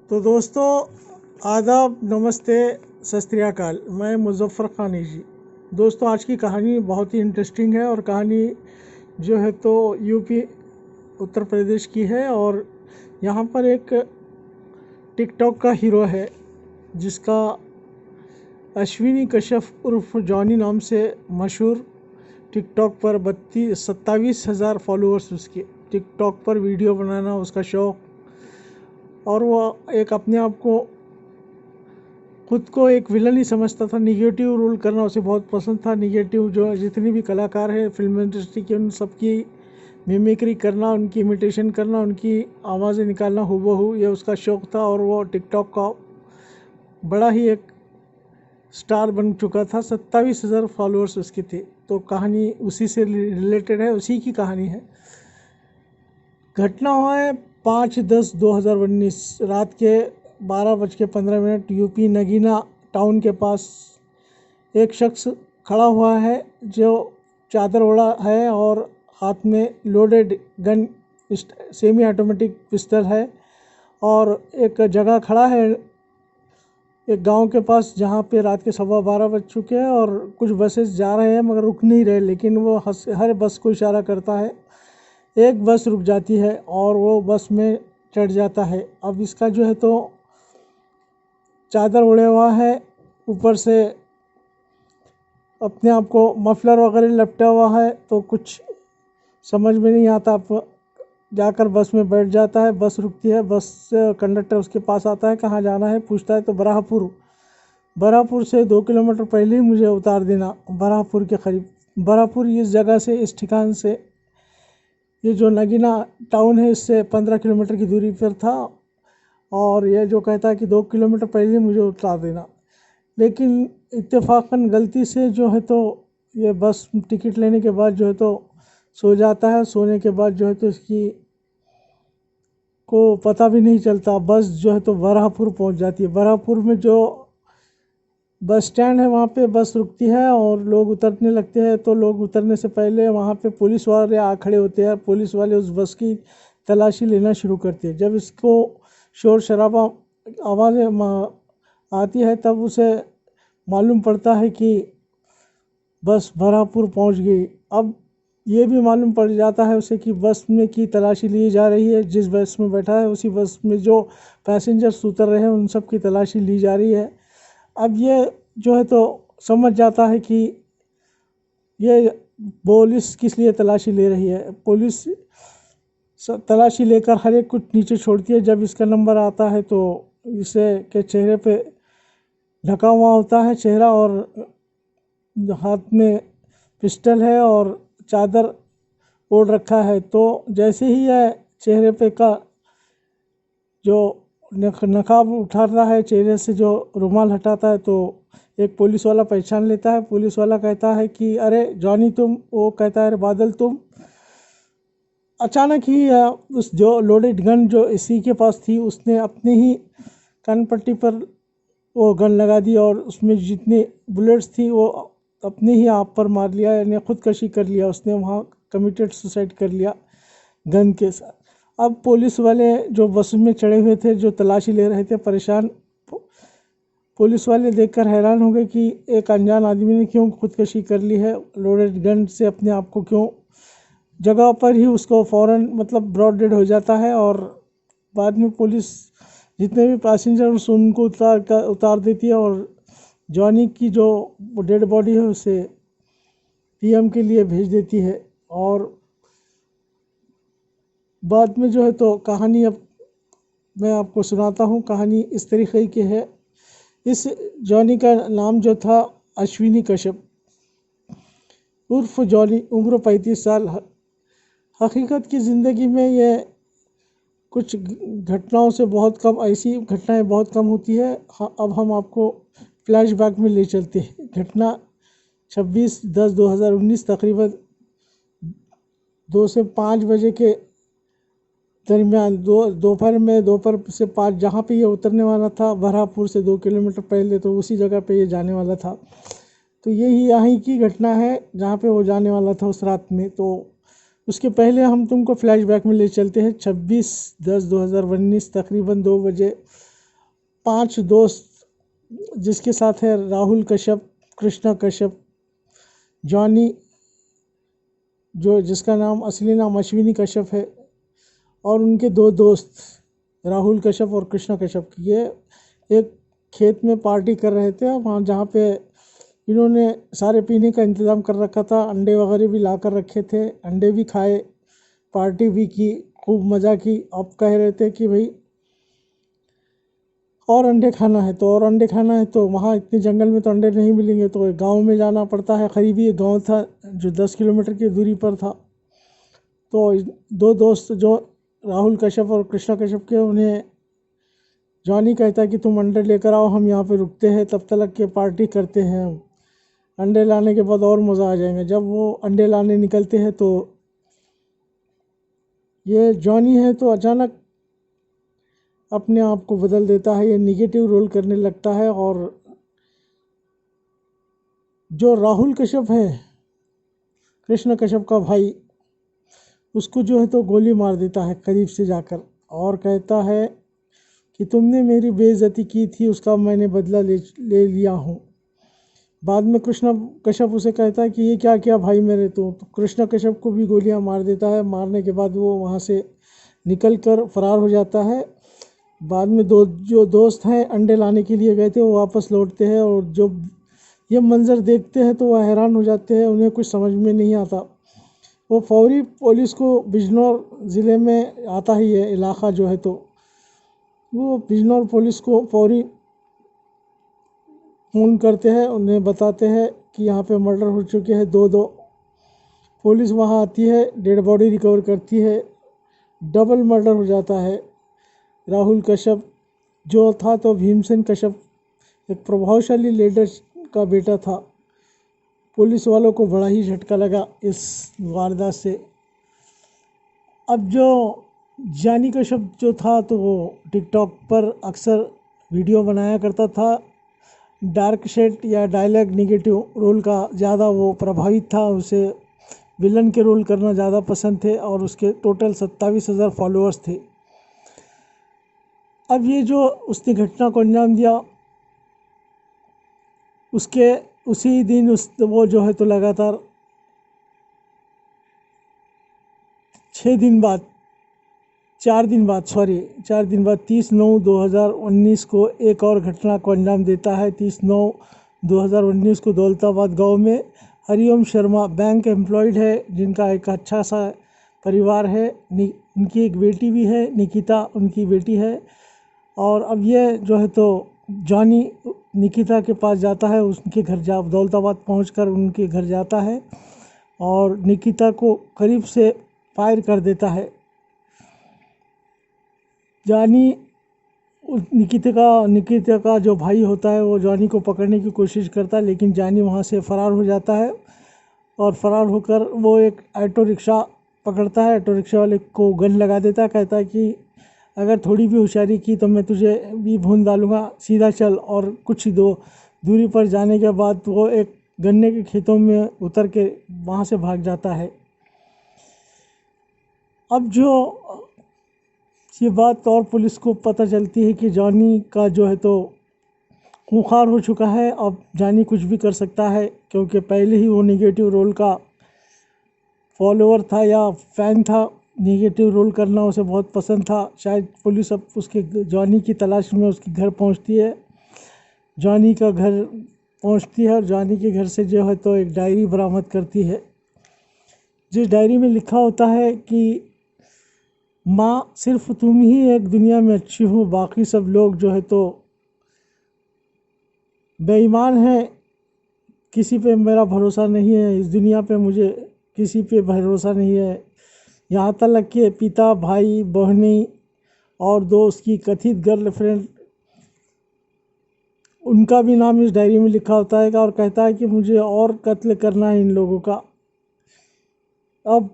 तो दोस्तों, आदाब, नमस्ते, सत श्री अकाल। मैं मुज़फ़्फ़र खानी जी। दोस्तों, आज की कहानी बहुत ही इंटरेस्टिंग है और कहानी जो है तो यूपी उत्तर प्रदेश की है। और यहाँ पर एक टिकटॉक का हीरो है जिसका अश्विनी कश्यप उर्फ जॉनी नाम से मशहूर। टिकटॉक पर 27,000 फॉलोअर्स उसके। टिकटॉक पर वीडियो बनाना उसका शौक़, और वो एक अपने आप को खुद को एक विलन ही समझता था। निगेटिव रोल करना उसे बहुत पसंद था। निगेटिव जो जितनी भी कलाकार है फिल्म इंडस्ट्री के, उन सबकी मिमिक्री करना, उनकी इमिटेशन करना, उनकी आवाज़ें निकालना हूबहू, ये उसका शौक़ था। और वो टिकटॉक का बड़ा ही एक स्टार बन चुका था। 27,000 फॉलोअर्स उसके थे। तो कहानी उसी से रिलेटेड है, उसी की कहानी है। घटना हुआ है 5/10/2019 रात के 12:15 यूपी नगीना टाउन के पास। एक शख्स खड़ा हुआ है जो चादर ओढ़ा है और हाथ में loaded gun, semi automatic pistol है, और एक जगह खड़ा है एक गांव के पास जहां पे रात के 12:15 बज चुके हैं और कुछ बसेस जा रहे हैं मगर रुक नहीं रहे। लेकिन वो हर बस को इशारा करता है। एक बस रुक जाती है और वो बस में चढ़ जाता है। अब इसका जो है तो चादर ओढ़े हुआ है, ऊपर से अपने आप को मफलर वगैरह लपटा हुआ है, तो कुछ समझ में नहीं आता। जाकर बस में बैठ जाता है। बस रुकती है, बस से कंडक्टर उसके पास आता है, कहाँ जाना है पूछता है तो बराहपुर से 2 किलोमीटर पहले ही मुझे उतार देना, बराहपुर के करीब। बराहपुर इस जगह से, इस ठिकान से, ये जो नगीना टाउन है इससे 15 किलोमीटर की दूरी पर था। और यह जो कहता है कि 2 किलोमीटर पहले मुझे उतार देना, लेकिन इत्तेफाकन गलती से जो है तो ये बस टिकट लेने के बाद जो है तो सो जाता है। सोने के बाद जो है तो इसकी को पता भी नहीं चलता। बस जो है तो बराहपुर पहुंच जाती है। बराहपुर में जो बस स्टैंड है वहाँ पे बस रुकती है और लोग उतरने लगते हैं। तो लोग उतरने से पहले वहाँ पे पुलिस वाले आ खड़े होते हैं। पुलिस वाले उस बस की तलाशी लेना शुरू करते हैं। जब इसको शोर शराबा आवाज़ें आती है तब उसे मालूम पड़ता है कि बस बराहपुर पहुँच गई। अब ये भी मालूम पड़ जाता है उसे कि बस में की तलाशी ली जा रही है। जिस बस में बैठा है उसी बस में जो पैसेंजर्स उतर रहे हैं उन सब की तलाशी ली जा रही है। अब ये जो है तो समझ जाता है कि ये पुलिस किस लिए तलाशी ले रही है। पुलिस तलाशी लेकर हर एक कुछ नीचे छोड़ती है। जब इसका नंबर आता है तो इसे के चेहरे पे ढका हुआ होता है चेहरा, और हाथ में पिस्टल है और चादर ओढ़ रखा है। तो जैसे ही यह चेहरे पे का जो नकाब उठाता है, चेहरे से जो रुमाल हटाता है, तो एक पुलिस वाला पहचान लेता है। पुलिस वाला कहता है कि अरे जॉनी तुम, वो कहता है अरे बादल तुम। अचानक ही उस जो लोडेड गन जो इसी के पास थी उसने अपने ही कान पट्टी पर वो गन लगा दी और उसमें जितनी बुलेट्स थी वो अपने ही आप पर मार लिया, यानी खुदकशी कर लिया। उसने वहाँ कमिटेड सुसाइड कर लिया गन के साथ। अब पुलिस वाले जो बस में चढ़े हुए थे, जो तलाशी ले रहे थे, परेशान पुलिस वाले देखकर हैरान हो गए कि एक अनजान आदमी ने क्यों खुदकशी कर ली है, लोडेड गन से अपने आप को क्यों। जगह पर ही उसको फ़ौरन मतलब ब्रॉड डेड हो जाता है। और बाद में पुलिस जितने भी पैसेंजर उनको उतार देती है और जॉनी की जो डेड बॉडी है उसे पीएम के लिए भेज देती है। और बाद में जो है तो कहानी अब मैं आपको सुनाता हूँ। कहानी इस तरीके की है। इस जॉनी का नाम जो था अश्विनी कश्यप उर्फ जॉनी, उम्र 35 साल। हकीकत की ज़िंदगी में ये कुछ घटनाओं से बहुत कम, ऐसी घटनाएं बहुत कम होती है। अब हम आपको फ्लैशबैक में ले चलते हैं। घटना 26/10/2019 तकरीबन 2 से 5 बजे के दरमियान, दोपहर से 5, जहाँ पे ये उतरने वाला था बराहपुर से 2 किलोमीटर पहले, तो उसी जगह पे ये जाने वाला था। तो यही यहीं की घटना है जहाँ पे वो जाने वाला था उस रात में। तो उसके पहले हम तुमको फ्लैशबैक में ले चलते हैं। 26/10/2019 तकरीबन 2 बजे 5 दोस्त जिसके साथ है राहुल कश्यप, कृष्णा कश्यप, जॉनी जो जिसका नाम असली नाम अश्विनी कश्यप है, और उनके 2 दोस्त राहुल कश्यप और कृष्णा कश्यप, ये एक खेत में पार्टी कर रहे थे। वहाँ जहाँ पे इन्होंने सारे पीने का इंतज़ाम कर रखा था, अंडे वगैरह भी ला कर रखे थे, अंडे भी खाए, पार्टी भी की, खूब मज़ा की। अब कह रहे थे कि भाई और अंडे खाना है तो, और अंडे खाना है तो वहाँ इतने जंगल में तो अंडे नहीं मिलेंगे, तो एक गाँव में जाना पड़ता है। करीबी एक गाँव था जो 10 किलोमीटर की दूरी पर था। तो 2 दोस्त जो राहुल कश्यप और कृष्णा कश्यप के, उन्हें जॉनी कहता है कि तुम अंडे लेकर आओ, हम यहाँ पे रुकते हैं, तब तक के पार्टी करते हैं हम, अंडे लाने के बाद और मज़ा आ जाएगा। जब वो अंडे लाने निकलते हैं तो ये जॉनी है तो अचानक अपने आप को बदल देता है, ये निगेटिव रोल करने लगता है, और जो राहुल कश्यप है, कृष्ण कश्यप का भाई, उसको जो है तो गोली मार देता है करीब से जाकर, और कहता है कि तुमने मेरी बेइज्जती की थी, उसका मैंने बदला ले लिया हूँ। बाद में कृष्ण कश्यप उसे कहता है कि ये क्या किया भाई मेरे, तो कृष्ण कश्यप को भी गोलियां मार देता है। मारने के बाद वो वहाँ से निकल कर फरार हो जाता है। बाद में जो दोस्त हैं अंडे लाने के लिए गए थे वो वापस लौटते हैं, और जो ये मंज़र देखते हैं तो वह हैरान हो जाते हैं, उन्हें कुछ समझ में नहीं आता। वो फौरी पुलिस को, बिजनौर ज़िले में आता ही है इलाका जो है, तो वो बिजनौर पुलिस को फौरी फ़ोन करते हैं, उन्हें बताते हैं कि यहाँ पे मर्डर हो चुके हैं 2 पुलिस वहाँ आती है, डेड बॉडी रिकवर करती है, डबल मर्डर हो जाता है। राहुल कश्यप जो था तो भीमसेन कश्यप एक प्रभावशाली लीडर का बेटा था। पुलिस वालों को बड़ा ही झटका लगा इस वारदात से। अब जो जानी कश्यप जो था तो वो टिकटॉक पर अक्सर वीडियो बनाया करता था। डार्क शेड या डायलॉग निगेटिव रोल का ज़्यादा वो प्रभावित था, उसे विलन के रोल करना ज़्यादा पसंद थे, और उसके टोटल 27,000 फॉलोअर्स थे। अब ये जो उसने घटना को अंजाम दिया, उसके उसी दिन वो जो है तो लगातार 4 दिन बाद 30/9/2019 को एक और घटना को अंजाम देता है। 30/9/2019 को दौलताबाद गांव में हरिओम शर्मा बैंक एम्प्लॉयड है, जिनका एक अच्छा सा परिवार है, उनकी एक बेटी भी है, निकिता उनकी बेटी है। और अब ये जो है तो जॉनी निकिता के पास जाता है, उनके घर दौलताबाद पहुंचकर उनके घर जाता है और निकिता को करीब से फायर कर देता है। जॉनी निकिता का जो भाई होता है वो जॉनी को पकड़ने की कोशिश करता है, लेकिन जॉनी वहाँ से फरार हो जाता है, और फरार होकर वो एक ऑटो रिक्शा पकड़ता है। ऑटो रिक्शा वाले को गन लगा देता है, कहता है कि अगर थोड़ी भी होशियारी की तो मैं तुझे भी भून डालूँगा, सीधा चल। और कुछ दूरी पर जाने के बाद वो एक गन्ने के खेतों में उतर के वहाँ से भाग जाता है। अब जो ये बात और पुलिस को पता चलती है कि जॉनी का जो है तो खूंखार हो चुका है, अब जॉनी कुछ भी कर सकता है, क्योंकि पहले ही वो नेगेटिव रोल का फॉलोअर था या फ़ैन था। नेगेटिव रोल करना उसे बहुत पसंद था। शायद पुलिस अब उसके जॉनी की तलाश में उसके घर पहुंचती है, जॉनी का घर पहुंचती है, और जॉनी के घर से जो है तो एक डायरी बरामद करती है, जिस डायरी में लिखा होता है कि माँ सिर्फ तुम ही एक दुनिया में अच्छी हो, बाकी सब लोग जो है तो बेईमान हैं, किसी पे मेरा भरोसा नहीं है, इस दुनिया पे मुझे किसी पे भरोसा नहीं है। यहाँ तक कि पिता, भाई, बहनी और दोस्त की कथित गर्लफ्रेंड, उनका भी नाम इस डायरी में लिखा होता है, और कहता है कि मुझे और कत्ल करना है इन लोगों का। अब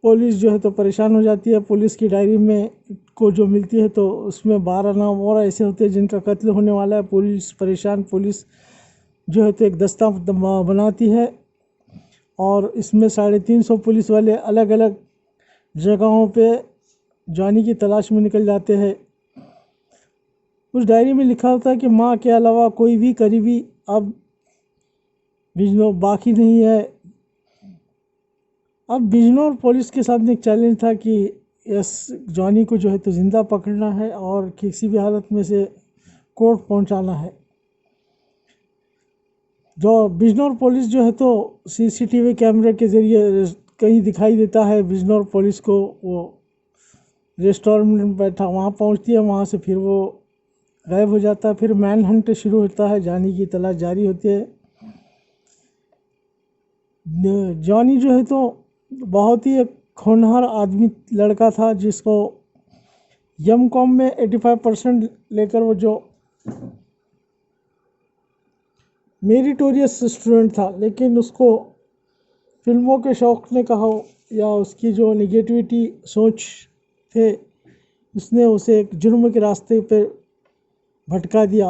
पुलिस जो है तो परेशान हो जाती है। पुलिस की डायरी में को जो मिलती है तो उसमें 12 नाम और ऐसे होते हैं जिनका कत्ल होने वाला है। पुलिस परेशान, पुलिस जो है तो एक दस्ता बनाती है, और इसमें 350 पुलिस वाले अलग अलग जगहों पे जॉनी की तलाश में निकल जाते हैं। उस डायरी में लिखा होता है कि माँ के अलावा कोई भी करीबी अब बिजनौर बाकी नहीं है। अब बिजनौर पुलिस के सामने एक चैलेंज था कि इस जॉनी को जो है तो ज़िंदा पकड़ना है और किसी भी हालत में से कोर्ट पहुंचाना है। जो बिजनौर पुलिस जो है तो सीसीटीवी कैमरे के ज़रिए कहीं दिखाई देता है बिजनौर पुलिस को, वो रेस्टोरेंट में बैठा वहाँ पहुँचती है, वहाँ से फिर वो गायब हो जाता है। फिर मैन हंट शुरू होता है, जॉनी की तलाश जारी होती है। जॉनी जो है तो बहुत ही एक होनहार आदमी लड़का था, जिसको एम.कॉम में 85% लेकर वो जो मेरिटोरियस स्टूडेंट था, लेकिन उसको फिल्मों के शौक़ ने कहा या उसकी जो निगेटिविटी सोच थे, उसने उसे एक जुर्म के रास्ते पर भटका दिया।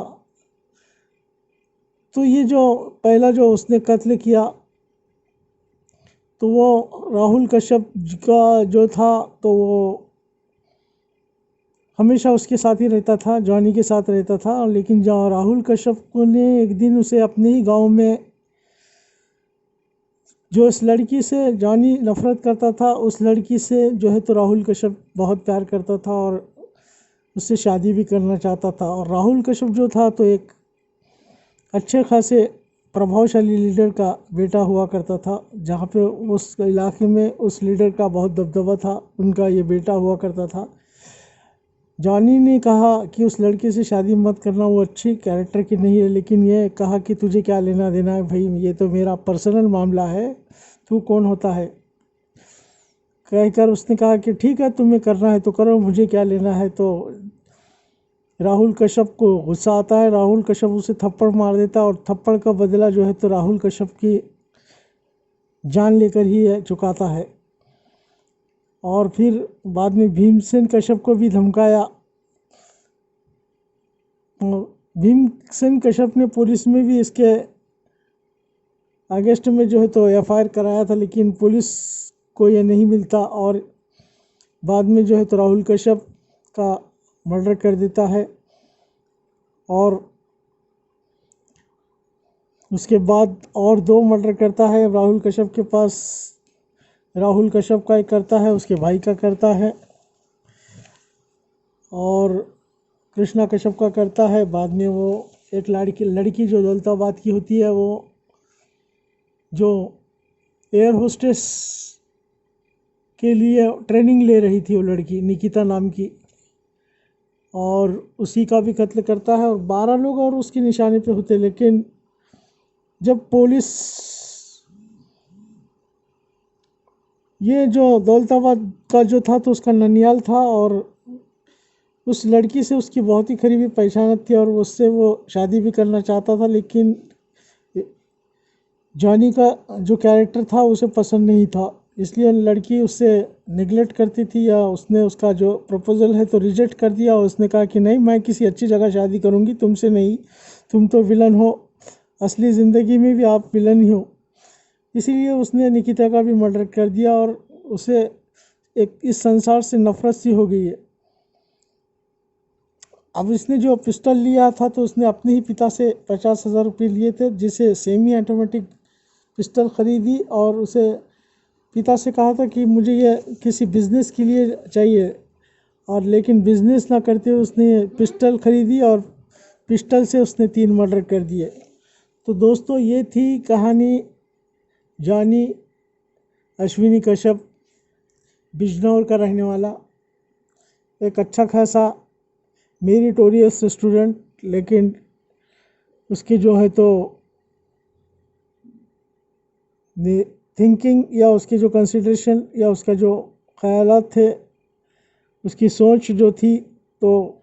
तो ये जो पहला जो उसने कत्ल किया, तो वो राहुल कश्यप का जो था, तो वो हमेशा उसके साथ ही रहता था, जॉनी के साथ रहता था। लेकिन जहाँ राहुल कश्यप को ने एक दिन उसे अपने ही गांव में, जो इस लड़की से जॉनी नफ़रत करता था, उस लड़की से जो है तो राहुल कश्यप बहुत प्यार करता था और उससे शादी भी करना चाहता था। और राहुल कश्यप जो था तो एक अच्छे खासे प्रभावशाली लीडर का बेटा हुआ करता था, जहाँ पे उस इलाके में उस लीडर का बहुत दबदबा था, उनका ये बेटा हुआ करता था। जॉनी ने कहा कि उस लड़के से शादी मत करना, वो अच्छी कैरेक्टर की नहीं है, लेकिन ये कहा कि तुझे क्या लेना देना है भाई, ये तो मेरा पर्सनल मामला है, तू कौन होता है। कहकर उसने कहा कि ठीक है, तुम्हें करना है तो करो, मुझे क्या लेना है। तो राहुल कश्यप को गुस्सा आता है, राहुल कश्यप उसे थप्पड़ मार देता है और थप्पड़ का बदला जो है तो राहुल कश्यप की जान लेकर ही चुकाता है। और फिर बाद में भीमसेन कश्यप को भी धमकाया। भीमसेन कश्यप ने पुलिस में भी इसके अगेंस्ट में जो है तो एफआईआर कराया था, लेकिन पुलिस को ये नहीं मिलता और बाद में जो है तो राहुल कश्यप का मर्डर कर देता है। और उसके बाद और 2 मर्डर करता है राहुल कश्यप के पास। राहुल कश्यप का एक करता है, उसके भाई का करता है और कृष्णा कश्यप का करता है। बाद में वो एक लड़की जो दौलताबाद की होती है, वो जो एयर होस्टेस के लिए ट्रेनिंग ले रही थी, वो लड़की निकिता नाम की, और उसी का भी कत्ल करता है। और 12 लोग और उसकी निशाने पे होते। लेकिन जब पुलिस ये जो दौलताबाद का जो था तो उसका ननियाल था और उस लड़की से उसकी बहुत ही करीबी पहचान थी और उससे वो शादी भी करना चाहता था, लेकिन जॉनी का जो कैरेक्टर था उसे पसंद नहीं था, इसलिए लड़की उससे निगलेक्ट करती थी या उसने उसका जो प्रपोज़ल है तो रिजेक्ट कर दिया। और उसने कहा कि नहीं, मैं किसी अच्छी जगह शादी करूँगी, तुमसे नहीं, तुम तो विलन हो, असली ज़िंदगी में भी आप विलन ही हो। इसीलिए उसने निकिता का भी मर्डर कर दिया और उसे एक इस संसार से नफरत सी हो गई है। अब इसने जो पिस्टल लिया था तो उसने अपने ही पिता से 50,000 रुपये लिए थे, जिसे सेमी ऑटोमेटिक पिस्टल ख़रीदी और उसे पिता से कहा था कि मुझे ये किसी बिज़नेस के लिए चाहिए, और लेकिन बिज़नेस ना करते हुए उसने पिस्टल ख़रीदी और पिस्टल से उसने 3 मर्डर कर दिए। तो दोस्तों, ये थी कहानी जॉनी अश्विनी कश्यप, बिजनौर का रहने वाला, एक अच्छा खासा मेरिटोरियस स्टूडेंट, लेकिन उसकी जो है तो थिंकिंग या उसकी जो कंसिडरेशन या उसका जो ख़यालात थे, उसकी सोच जो थी, तो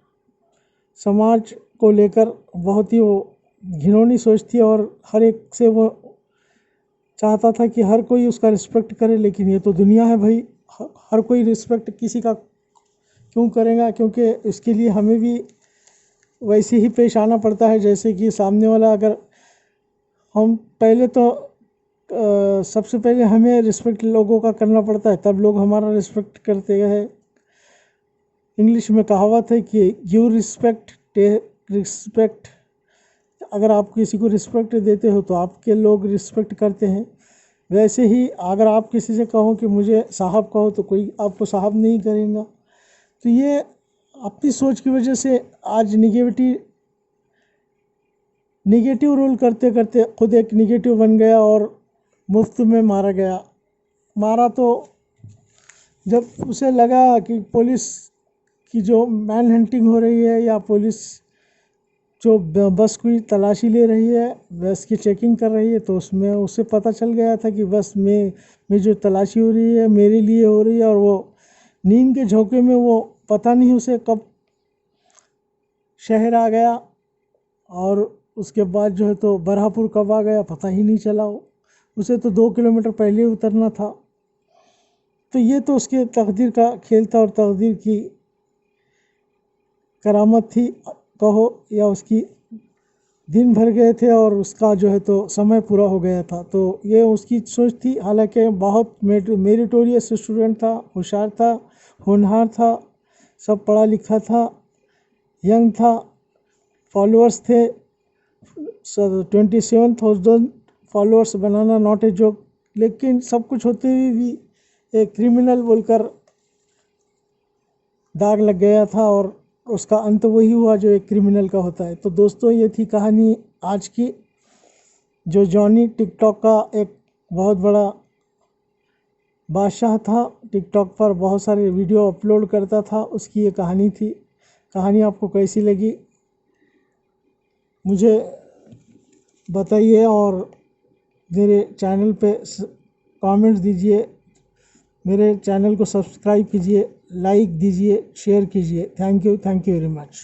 समाज को लेकर बहुत ही वो घिनौनी सोच थी और हर एक से वो चाहता था कि हर कोई उसका रिस्पेक्ट करे। लेकिन ये तो दुनिया है भाई, हर कोई रिस्पेक्ट किसी का क्यों करेगा, क्योंकि इसके लिए हमें भी वैसे ही पेश आना पड़ता है जैसे कि सामने वाला। अगर हम पहले तो सबसे पहले हमें रिस्पेक्ट लोगों का करना पड़ता है, तब लोग हमारा रिस्पेक्ट करते हैं। इंग्लिश में कहावत है कि गिव रिस्पेक्ट रिस्पेक्ट, अगर आप किसी को रिस्पेक्ट देते हो तो आपके लोग रिस्पेक्ट करते हैं। वैसे ही अगर आप किसी से कहो कि मुझे साहब कहो तो कोई आपको साहब नहीं करेगा। तो ये अपनी सोच की वजह से आज निगेटिव रोल करते करते खुद एक निगेटिव बन गया और मुफ्त में मारा गया। मारा तो जब उसे लगा कि पुलिस की जो मैन हंटिंग हो रही है या पुलिस जो बस की तलाशी ले रही है, बस की चेकिंग कर रही है, तो उसमें उसे पता चल गया था कि बस में जो तलाशी हो रही है मेरे लिए हो रही है। और वो नींद के झोंके में वो पता नहीं उसे कब शहर आ गया और उसके बाद जो है तो बरहापुर कब आ गया पता ही नहीं चला। उसे तो 2 किलोमीटर पहले उतरना था। तो ये तो उसके तकदीर का खेल था और तकदीर की करामत थी कहो, या उसकी दिन भर गए थे और उसका जो है तो समय पूरा हो गया था। तो ये उसकी सोच थी। हालांकि बहुत मेरिटोरियस स्टूडेंट था, होशियार था, होनहार था, सब पढ़ा लिखा था, यंग था, फॉलोअर्स थे 27,000 followers banana not a joke. लेकिन सब कुछ होते हुए भी एक क्रिमिनल बोलकर दाग लग गया था और उसका अंत वही हुआ जो एक क्रिमिनल का होता है। तो दोस्तों, ये थी कहानी आज की, जो जॉनी टिकटॉक का एक बहुत बड़ा बादशाह था, टिकटॉक पर बहुत सारे वीडियो अपलोड करता था, उसकी ये कहानी थी। कहानी आपको कैसी लगी मुझे बताइए और मेरे चैनल पे कमेंट्स दीजिए, मेरे चैनल को सब्सक्राइब कीजिए, लाइक दीजिए, शेयर कीजिए। Thank you very much.